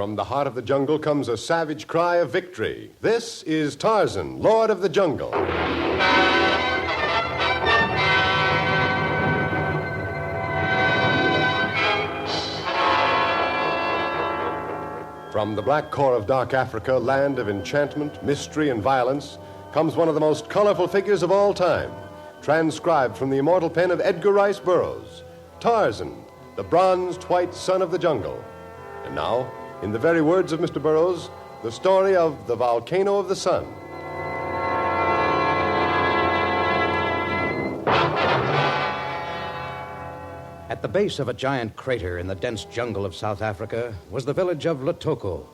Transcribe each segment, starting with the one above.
From the heart of the jungle comes a savage cry of victory. This is Tarzan, Lord of the Jungle. From the black core of dark Africa, land of enchantment, mystery, and violence, comes one of the most colorful figures of all time, transcribed from the immortal pen of Edgar Rice Burroughs, Tarzan, the bronzed white son of the jungle. And now, in the very words of Mr. Burroughs, the story of the Volcano of the Sun. At the base of a giant crater in the dense jungle of South Africa was the village of Letoko.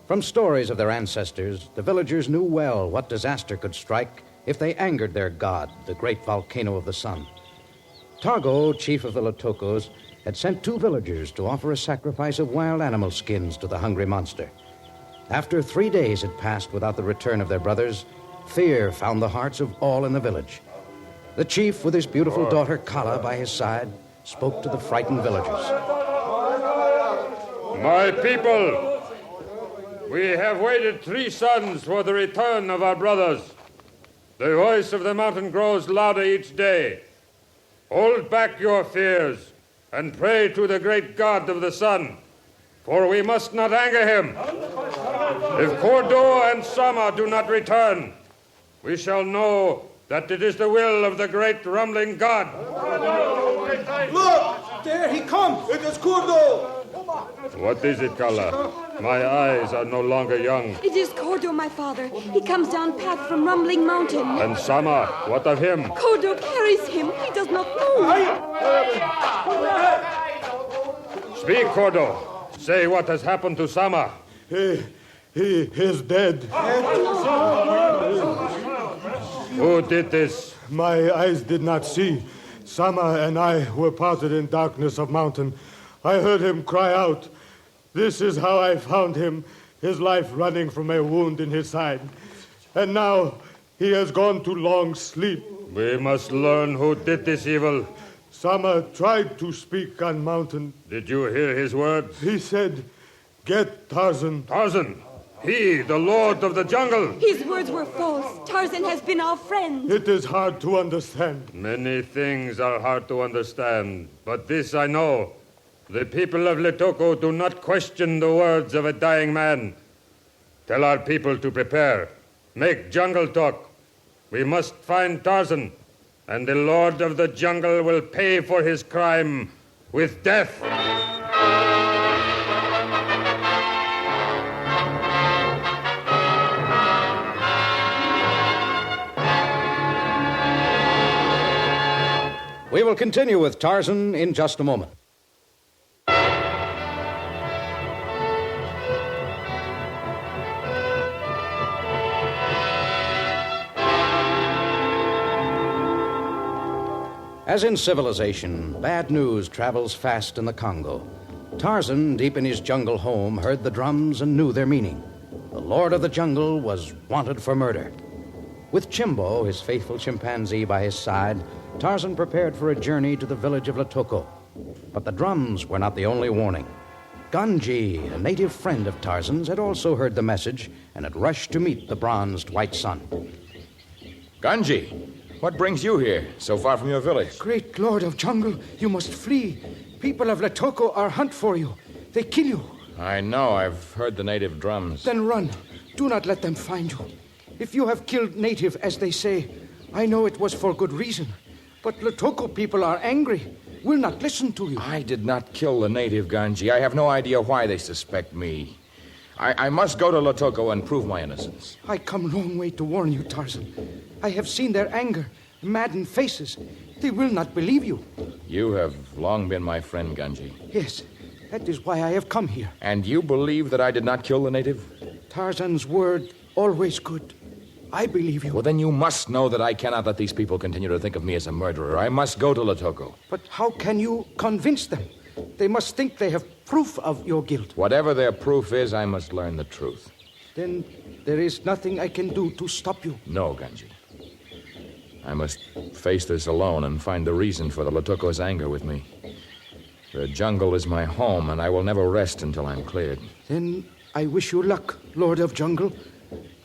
From stories of their ancestors, the villagers knew well what disaster could strike if they angered their god, the great volcano of the sun. Targo, chief of the Letokos, had sent 2 villagers to offer a sacrifice of wild animal skins to the hungry monster. After 3 days had passed without the return of their brothers, fear found the hearts of all in the village. The chief, with his beautiful daughter Kala by his side, spoke to the frightened villagers. My people, we have waited 3 suns for the return of our brothers. The voice of the mountain grows louder each day. Hold back your fears and pray to the great God of the sun, for we must not anger him. If Kordo and Sama do not return, we shall know that it is the will of the great rumbling God. Look! There he comes! It is Kordo! What is it, Kala? My eyes are no longer young. It is Kordo, my father. He comes down path from Rumbling Mountain. And Sama, what of him? Kordo carries him. He does not move. Speak, Kordo. Say what has happened to Sama. He is dead. Who did this? My eyes did not see. Sama and I were parted in darkness of mountain. I heard him cry out. This is how I found him, his life running from a wound in his side. And now he has gone to long sleep. We must learn who did this evil. Sama tried to speak on mountain. Did you hear his words? He said, "Get Tarzan." Tarzan, he, the lord of the jungle. His words were false. Tarzan has been our friend. It is hard to understand. Many things are hard to understand, but this I know. The people of Letoko do not question the words of a dying man. Tell our people to prepare. Make jungle talk. We must find Tarzan, and the Lord of the Jungle will pay for his crime with death. We will continue with Tarzan in just a moment. As in civilization, bad news travels fast in the Congo. Tarzan, deep in his jungle home, heard the drums and knew their meaning. The Lord of the Jungle was wanted for murder. With Chimbo, his faithful chimpanzee, by his side, Tarzan prepared for a journey to the village of Letoko. But the drums were not the only warning. Ganji, a native friend of Tarzan's, had also heard the message and had rushed to meet the bronzed white sun. Ganji, what brings you here, so far from your village? Great Lord of Jungle, you must flee. People of Letoko are hunt for you. They kill you. I know. I've heard the native drums. Then run. Do not let them find you. If you have killed native, as they say, I know it was for good reason. But Letoko people are angry, will not listen to you. I did not kill the native, Ganji. I have no idea why they suspect me. I must go to Letoko and prove my innocence. I come long way to warn you, Tarzan. I have seen their anger, maddened faces. They will not believe you. You have long been my friend, Ganji. Yes, that is why I have come here. And you believe that I did not kill the native? Tarzan's word, always good. I believe you. Well, then you must know that I cannot let these people continue to think of me as a murderer. I must go to Letoko. But how can you convince them? They must think they have proof of your guilt. Whatever their proof is, I must learn the truth. Then there is nothing I can do to stop you. No, Ganji. I must face this alone and find the reason for the Letoko's anger with me. The jungle is my home, and I will never rest until I'm cleared. Then I wish you luck, Lord of Jungle.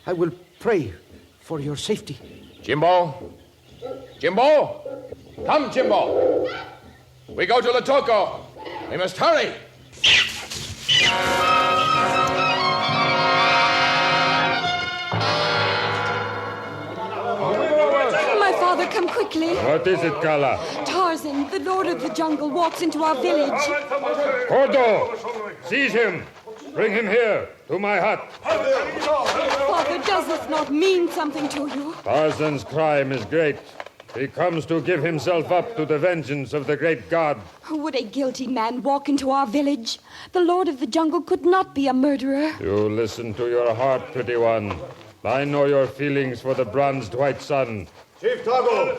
I will pray for your safety. Jimbo? Jimbo? Come, Jimbo. We go to Latoko. We must hurry. My father, come quickly. What is it, Kala? Tarzan, the Lord of the Jungle, walks into our village. Gordo! Seize him! Bring him here, to my hut. Father, does this not mean something to you? Tarzan's crime is great. He comes to give himself up to the vengeance of the great god. Would a guilty man walk into our village? The Lord of the Jungle could not be a murderer. You listen to your heart, pretty one. I know your feelings for the bronzed white sun. Chief Tago,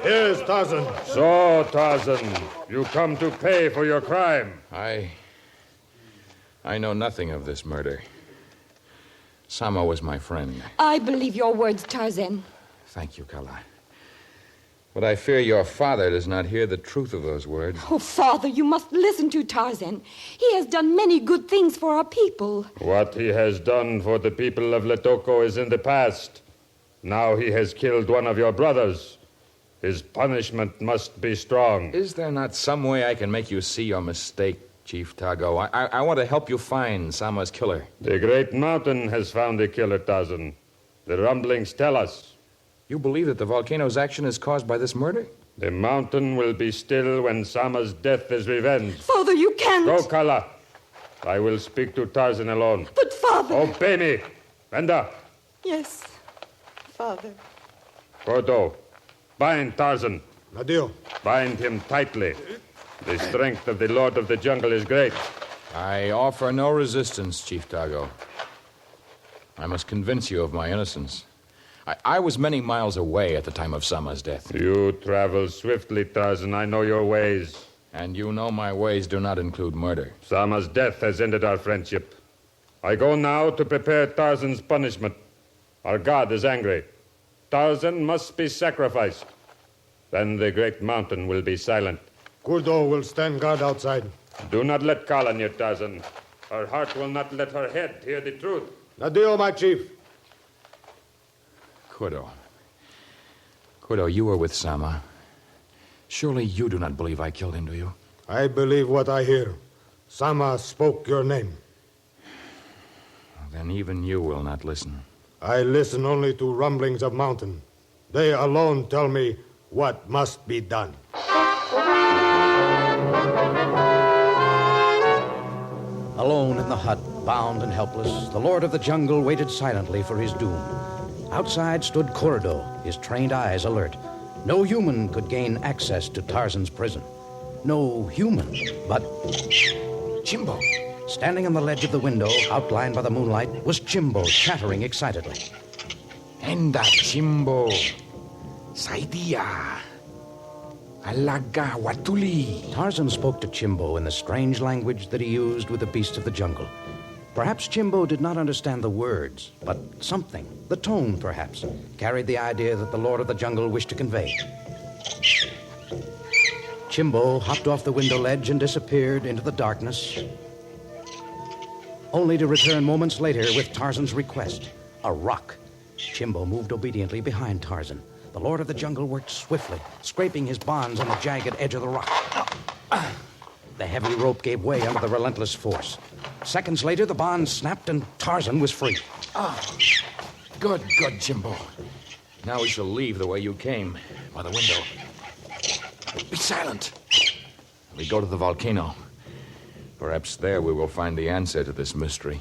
here's Tarzan. So, Tarzan, you come to pay for your crime. I know nothing of this murder. Sama was my friend. I believe your words, Tarzan. Thank you, Kala. But I fear your father does not hear the truth of those words. Oh, Father, you must listen to Tarzan. He has done many good things for our people. What he has done for the people of Latoko is in the past. Now he has killed one of your brothers. His punishment must be strong. Is there not some way I can make you see your mistake, Chief Tago? I want to help you find Sama's killer. The Great Mountain has found a killer, Tarzan. The rumblings tell us. You believe that the volcano's action is caused by this murder? The mountain will be still when Sama's death is revenged. Father, you can't. Go, Kala. I will speak to Tarzan alone. But, Father... Obey me. Venda. Yes, Father. Gordo, bind Tarzan. Nadio. Bind him tightly. The strength of the Lord of the Jungle is great. I offer no resistance, Chief Tago. I must convince you of my innocence. I was many miles away at the time of Sama's death. You travel swiftly, Tarzan. I know your ways. And you know my ways do not include murder. Sama's death has ended our friendship. I go now to prepare Tarzan's punishment. Our god is angry. Tarzan must be sacrificed. Then the great mountain will be silent. Kurdo will stand guard outside. Do not let Kala near Tarzan. Her heart will not let her head hear the truth. Nadio, my chief. Kurdo, you were with Sama. Surely you do not believe I killed him, do you? I believe what I hear. Sama spoke your name. Then even you will not listen. I listen only to rumblings of mountain. They alone tell me what must be done. Alone in the hut, bound and helpless, the Lord of the Jungle waited silently for his doom. Outside stood Kurdo, his trained eyes alert. No human could gain access to Tarzan's prison. No human, but Chimbo. Standing on the ledge of the window, outlined by the moonlight, was Chimbo, chattering excitedly. Enda, Chimbo. Saidia. Alaga Watuli. Tarzan spoke to Chimbo in the strange language that he used with the beasts of the jungle. Perhaps Chimbo did not understand the words, but something, the tone perhaps, carried the idea that the Lord of the Jungle wished to convey. Chimbo hopped off the window ledge and disappeared into the darkness, only to return moments later with Tarzan's request, a rock. Chimbo moved obediently behind Tarzan. The Lord of the Jungle worked swiftly, scraping his bonds on the jagged edge of the rock. The heavy rope gave way under the relentless force. Seconds later, the bonds snapped and Tarzan was free. Good, Chimbo. Now we shall leave the way you came, by the window. Be silent. We go to the volcano. Perhaps there we will find the answer to this mystery.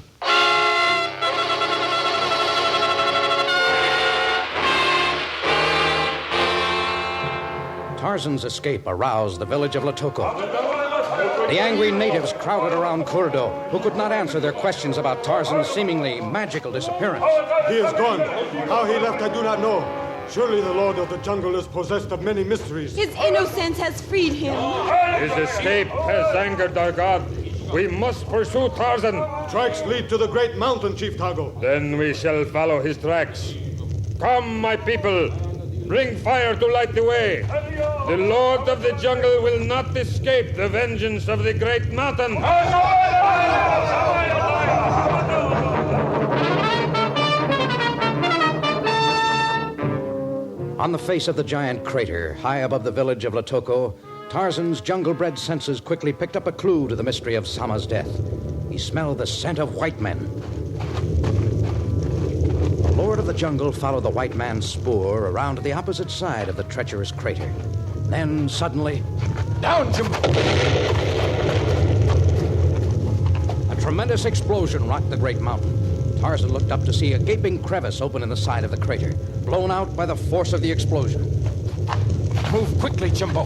Tarzan's escape aroused the village of Latoko. The angry natives crowded around Kurdo, who could not answer their questions about Tarzan's seemingly magical disappearance. He is gone. How he left, I do not know. Surely the Lord of the Jungle is possessed of many mysteries. His innocence has freed him. His escape has angered our god. We must pursue Tarzan. Tracks lead to the great mountain, Chief Tago. Then we shall follow his tracks. Come, my people. Bring fire to light the way. The Lord of the Jungle will not escape the vengeance of the great mountain. On the face of the giant crater, high above the village of Latoko, Tarzan's jungle-bred senses quickly picked up a clue to the mystery of Sama's death. He smelled the scent of white men. The Lord of the Jungle followed the white man's spoor around to the opposite side of the treacherous crater. Then, suddenly... Down, Jimbo! A tremendous explosion rocked the great mountain. Tarzan looked up to see a gaping crevice open in the side of the crater, blown out by the force of the explosion. Move quickly, Jimbo.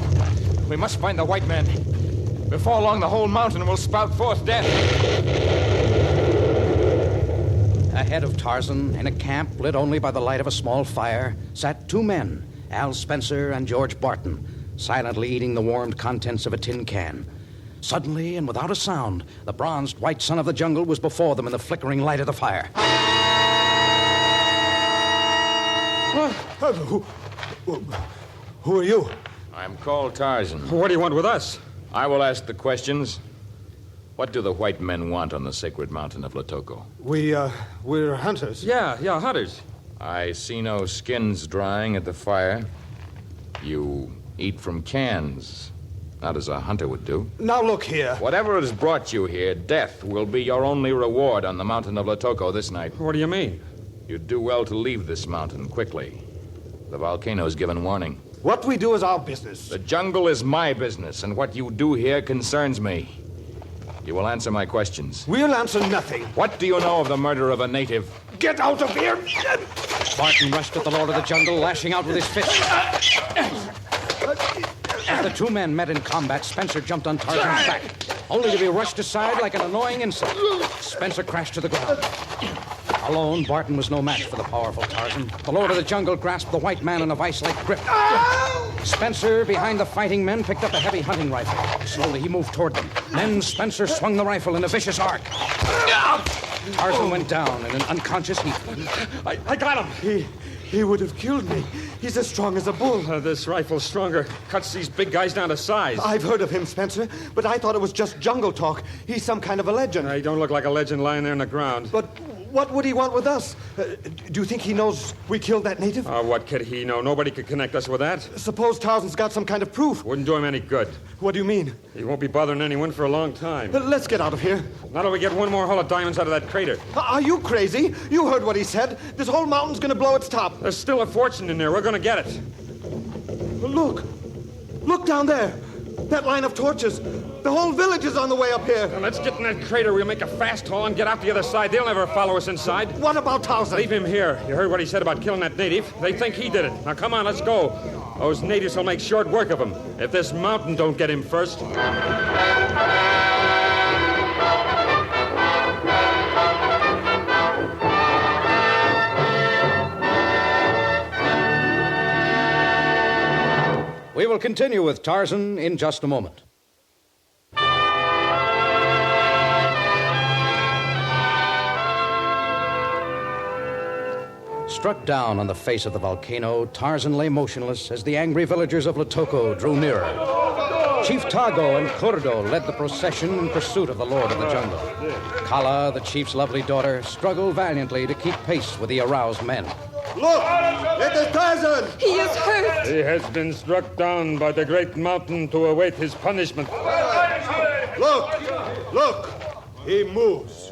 We must find the white man. Before long, the whole mountain will spout forth death. Ahead of Tarzan, in a camp lit only by the light of a small fire, sat two men, Al Spencer and George Barton, silently eating the warmed contents of a tin can. Suddenly, and without a sound, the bronzed white son of the jungle was before them in the flickering light of the fire. Who are you? I'm called Tarzan. What do you want with us? I will ask the questions. What do the white men want on the sacred mountain of Latoko? We're hunters. Yeah, hunters. I see no skins drying at the fire. You eat from cans, not as a hunter would do. Now look here. Whatever has brought you here, death will be your only reward on the mountain of Latoko this night. What do you mean? You'd do well to leave this mountain quickly. The volcano's given warning. What we do is our business. The jungle is my business, and what you do here concerns me. You will answer my questions. We'll answer nothing. What do you know of the murder of a native? Get out of here! Barton rushed at the Lord of the Jungle, lashing out with his fist. As the two men met in combat, Spencer jumped on Tarzan's back, only to be rushed aside like an annoying insect. Spencer crashed to the ground. Alone, Barton was no match for the powerful Tarzan. The Lord of the Jungle grasped the white man in a vice-like grip. Spencer, behind the fighting men, picked up a heavy hunting rifle. Slowly, he moved toward them. Then Spencer swung the rifle in a vicious arc. Tarzan went down in an unconscious heap. I got him. He would have killed me. He's as strong as a bull. This rifle's stronger. Cuts these big guys down to size. I've heard of him, Spencer, but I thought it was just jungle talk. He's some kind of a legend. He don't look like a legend lying there in the ground. But what would he want with us? Do you think he knows we killed that native? What could he know? Nobody could connect us with that. Suppose Tarzan's got some kind of proof. Wouldn't do him any good. What do you mean? He won't be bothering anyone for a long time. Let's get out of here. Not till we get one more haul of diamonds out of that crater. Are you crazy? You heard what he said. This whole mountain's gonna blow its top. There's still a fortune in there. We're gonna get it. Look. Look down there. That line of torches. The whole village is on the way up here. Now, let's get in that crater. We'll make a fast haul and get out the other side. They'll never follow us inside. What about Tarzan? Leave him here. You heard what he said about killing that native. They think he did it. Now, come on, let's go. Those natives will make short work of him if this mountain don't get him first. We will continue with Tarzan in just a moment. Struck down on the face of the volcano, Tarzan lay motionless as the angry villagers of Latoko drew nearer. Chief Tago and Kurdo led the procession in pursuit of the Lord of the Jungle. Kala, the chief's lovely daughter, struggled valiantly to keep pace with the aroused men. Look! It is Tarzan! He is hurt. He has been struck down by the great mountain to await his punishment. Look! Look! He moves.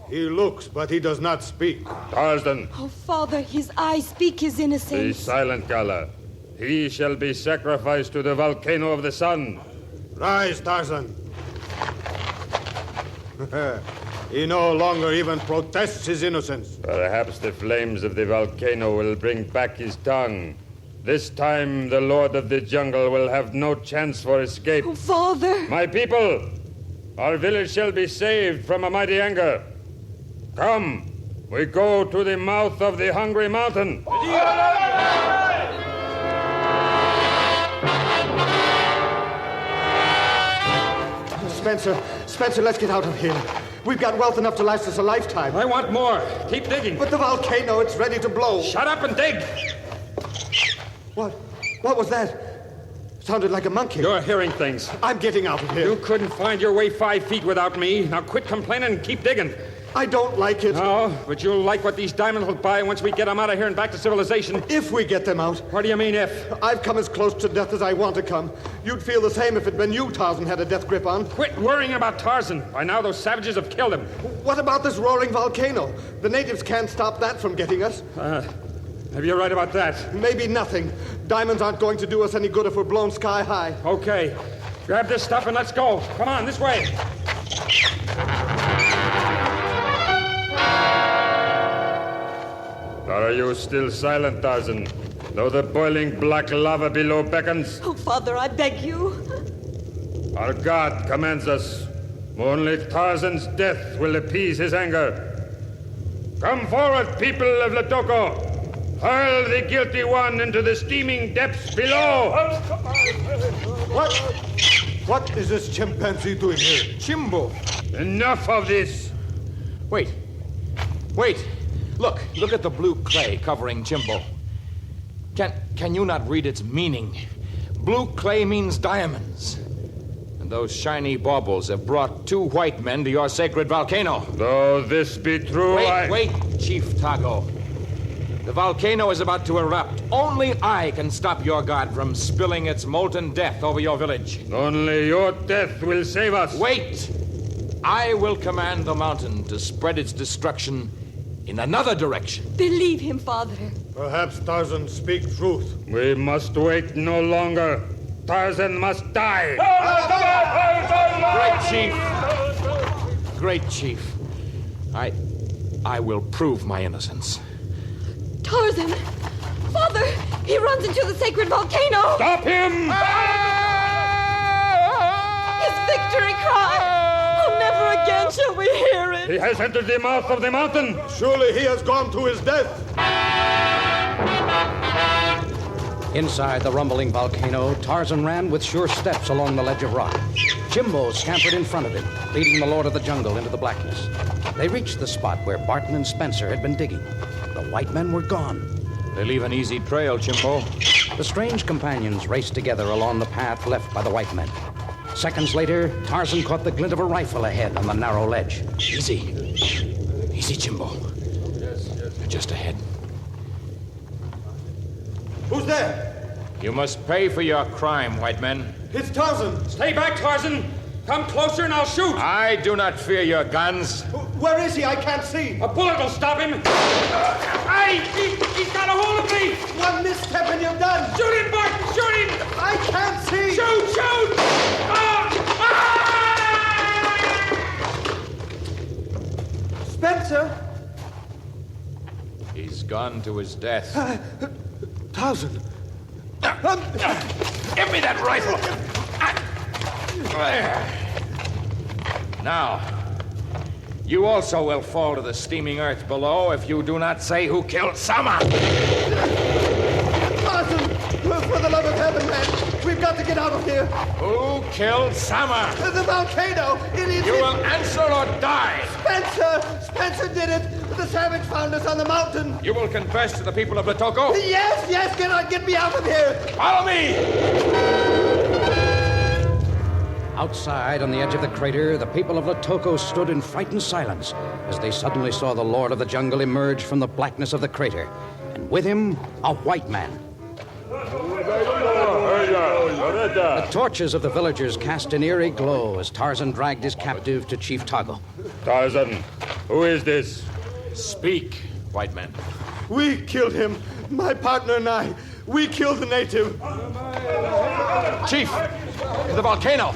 He looks, but he does not speak. Tarzan, Oh, Father, his eyes speak his be innocence. silent, Kala. He shall be sacrificed to the volcano of the sun. Rise, Tarzan. He no longer even protests his innocence. Perhaps the flames of the volcano will bring back his tongue. This time, the Lord of the Jungle will have no chance for escape. Oh, Father. My people, our village shall be saved from a mighty anger. Come, we go to the mouth of the hungry mountain. Spencer, let's get out of here. We've got wealth enough to last us a lifetime. I want more. Keep digging. But the volcano, it's ready to blow. Shut up and dig. What was that? Sounded like a monkey. You're hearing things. I'm getting out of here. You couldn't find your way 5 feet without me. Now quit complaining and keep digging. I don't like it. No, but you'll like what these diamonds will buy once we get them out of here and back to civilization. If we get them out. What do you mean, if? I've come as close to death as I want to come. You'd feel the same if it'd been you Tarzan had a death grip on. Quit worrying about Tarzan. By now, those savages have killed him. What about this roaring volcano? The natives can't stop that from getting us. Maybe you're right about that. Maybe nothing. Diamonds aren't going to do us any good if we're blown sky high. Okay. Grab this stuff and let's go. Come on, this way. Are you still silent, Tarzan? Though the boiling black lava below beckons? Oh, Father, I beg you. Our God commands us. Only Tarzan's death will appease his anger. Come forward, people of Latoko. Hurl the guilty one into the steaming depths below. What is this chimpanzee doing here? Chimbo! Enough of this. Wait. Look at the blue clay covering Chimbo. Can you not read its meaning? Blue clay means diamonds. And those shiny baubles have brought 2 white men to your sacred volcano. Though this be true, Wait, Chief Tago. The volcano is about to erupt. Only I can stop your god from spilling its molten death over your village. Only your death will save us. Wait! I will command the mountain to spread its destruction in another direction. Believe him, Father. Perhaps Tarzan speaks truth. We must wait no longer. Tarzan must die. Great Chief. I will prove my innocence. Tarzan! Father! He runs into the sacred volcano! Stop him! His victory cry! Oh, never again shall we hear it! He has entered the mouth of the mountain. Surely he has gone to his death. Inside the rumbling volcano, Tarzan ran with sure steps along the ledge of rock. Jimbo scampered in front of him, leading the Lord of the Jungle into the blackness. They reached the spot where Barton and Spencer had been digging. The white men were gone. They leave an easy trail, Chimbo. The strange companions raced together along the path left by the white men. Seconds later, Tarzan caught the glint of a rifle ahead on the narrow ledge. Easy, Chimbo. They're just ahead. Who's there? You must pay for your crime, white men. It's Tarzan. Stay back, Tarzan. Come closer and I'll shoot. I do not fear your guns. Where is he? I can't see. A bullet will stop him. He's got a hold of me. One misstep and you're done. Shoot him, Barton. Shoot him. I can't see. Shoot. Spencer. He's gone to his death. Tarzan. Give me that rifle. Now, you also will fall to the steaming earth below if you do not say who killed Sama. Tarzan, for the love of heaven, man, we've got to get out of here. Who killed Sama? The volcano. You will answer or die. Spencer did it. The savage found us on the mountain. You will confess to the people of Latoko? Yes, get me out of here. Follow me! Outside, on the edge of the crater, the people of Latoko stood in frightened silence as they suddenly saw the Lord of the Jungle emerge from the blackness of the crater, and with him, a white man. The torches of the villagers cast an eerie glow as Tarzan dragged his captive to Chief Tago. Tarzan, who is this? Speak, white man. We killed him. My partner and I. We killed the native. Chief, the volcano.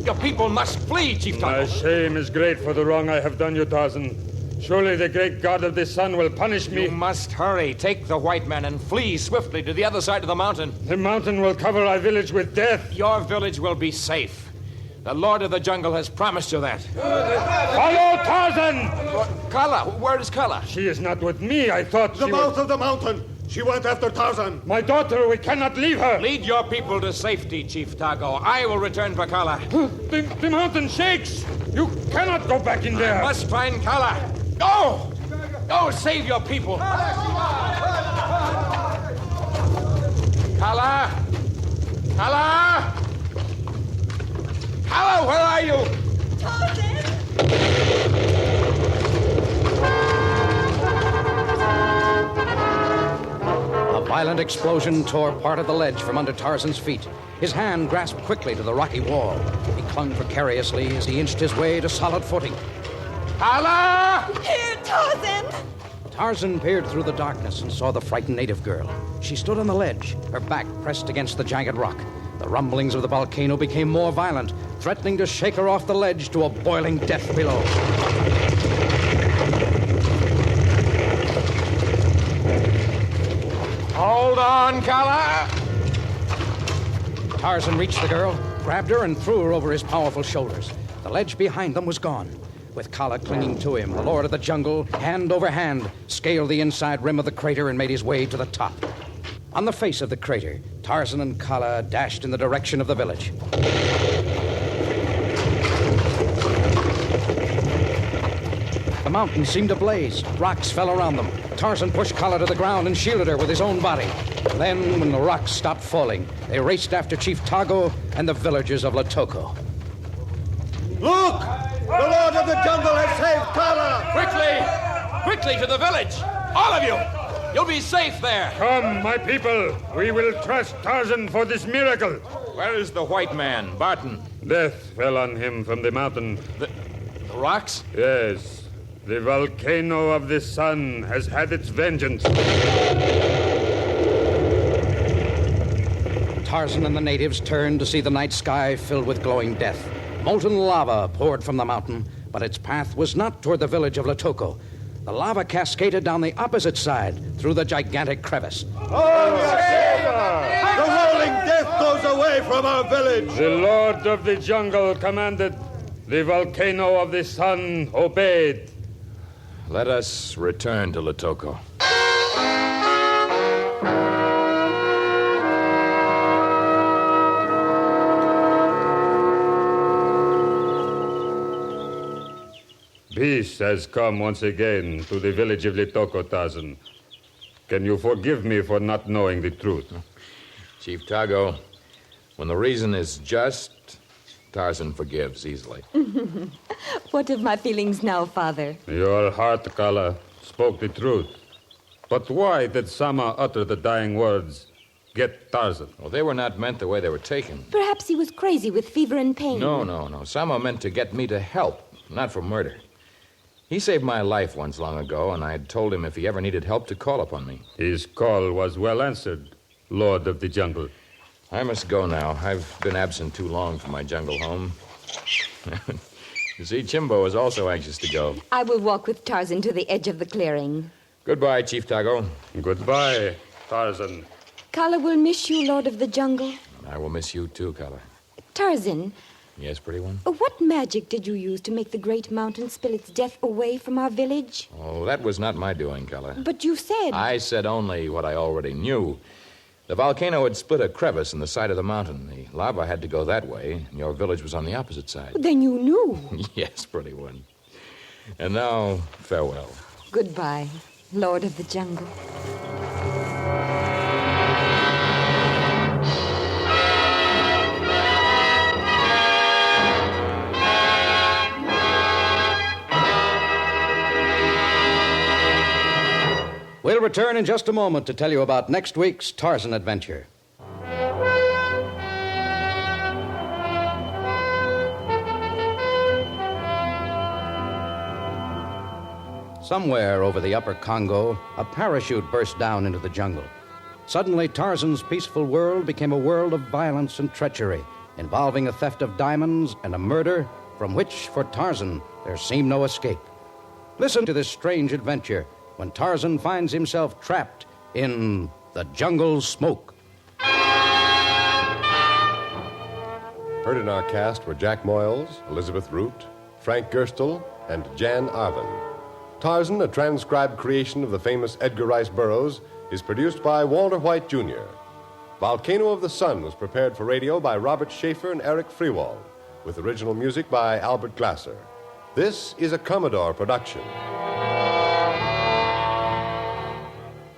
Your people must flee, Chief My Tago. shame is great for the wrong I have done you, Tarzan. Surely the great god of the sun will punish me. You must hurry. Take the white man and flee swiftly to the other side of the mountain. The mountain will cover our village with death. Your village will be safe. The Lord of the Jungle has promised you that. Follow Tarzan! Kala, where is Kala? She is not with me. I thought The she mouth was... of the mountain. She went after Tarzan. My daughter, we cannot leave her. Lead your people to safety, Chief Tago. I will return for Kala. The mountain shakes. You cannot go back in there. I must find Kala. Go! Go, save your people. Kala! Kala! Kala, where are you? Tarzan! violent explosion tore part of the ledge from under Tarzan's feet. His hand grasped quickly to the rocky wall. He clung precariously as he inched his way to solid footing. Kala! Here, Tarzan! Tarzan peered through the darkness and saw the frightened native girl. She stood on the ledge, her back pressed against the jagged rock. The rumblings of the volcano became more violent, threatening to shake her off the ledge to a boiling death below. Hold on, Kala! Tarzan reached the girl, grabbed her, and threw her over his powerful shoulders. The ledge behind them was gone. With Kala clinging to him, the Lord of the Jungle, hand over hand, scaled the inside rim of the crater and made his way to the top. On the face of the crater, Tarzan and Kala dashed in the direction of the village. The mountain seemed ablaze. Rocks fell around them. Tarzan pushed Kala to the ground and shielded her with his own body. Then, when the rocks stopped falling, they raced after Chief Tago and the villagers of Lotoko. Look! The Lord of the Jungle has saved Kala! Quickly to the village! All of you! You'll be safe there! Come, my people. We will trust Tarzan for this miracle. Where is the white man, Barton? Death fell on him from the mountain. The rocks? Yes. The volcano of the sun has had its vengeance. Tarzan and the natives turned to see the night sky filled with glowing death. Molten lava poured from the mountain, but its path was not toward the village of Lotoko. The lava cascaded down the opposite side through the gigantic crevice. Oh, yes! The rolling death goes away from our village! The Lord of the Jungle commanded. The volcano of the sun obeyed. Let us return to Lotoko. Peace has come once again to the village of Lotoko, Tarzan. Can you forgive me for not knowing the truth? Chief Tago, when the reason is just, Tarzan forgives easily. What of my feelings now, Father? Your heart, Kala, spoke the truth. But why did Sama utter the dying words, "Get Tarzan"? Well, they were not meant the way they were taken. Perhaps he was crazy with fever and pain. No. Sama meant to get me to help, not for murder. He saved my life once long ago, and I had told him if he ever needed help to call upon me. His call was well answered, Lord of the Jungle. I must go now. I've been absent too long from my jungle home. You see, Chimbo is also anxious to go. I will walk with Tarzan to the edge of the clearing. Goodbye, Chief Tago. Goodbye, Tarzan. Kala will miss you, Lord of the Jungle. I will miss you too, Kala. Tarzan, Yes, pretty one? what magic did you use to make the great mountain spill its death away from our village? Oh, that was not my doing, Kala. But you said... I said only what I already knew. The volcano had split a crevice in the side of the mountain. The lava had to go that way, and your village was on the opposite side. Then you knew. Yes, pretty one. And now, farewell. Goodbye, Lord of the Jungle. We'll return in just a moment to tell you about next week's Tarzan adventure. Somewhere over the upper Congo, a parachute burst down into the jungle. Suddenly, Tarzan's peaceful world became a world of violence and treachery, involving a theft of diamonds and a murder from which, for Tarzan, there seemed no escape. Listen to this strange adventure when Tarzan finds himself trapped in the jungle smoke. Heard in our cast were Jack Moyles, Elizabeth Root, Frank Gerstle, and Jan Arvin. Tarzan, a transcribed creation of the famous Edgar Rice Burroughs, is produced by Walter White, Jr. Volcano of the Sun was prepared for radio by Robert Schaefer and Eric Freewald, with original music by Albert Glasser. This is a Commodore production.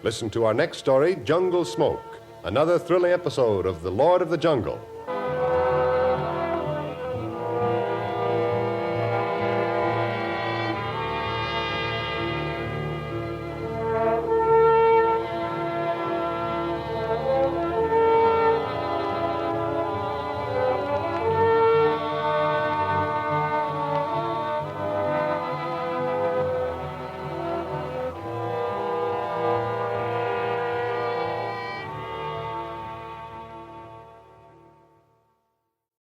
Listen to our next story, Jungle Smoke, another thrilling episode of The Lord of the Jungle.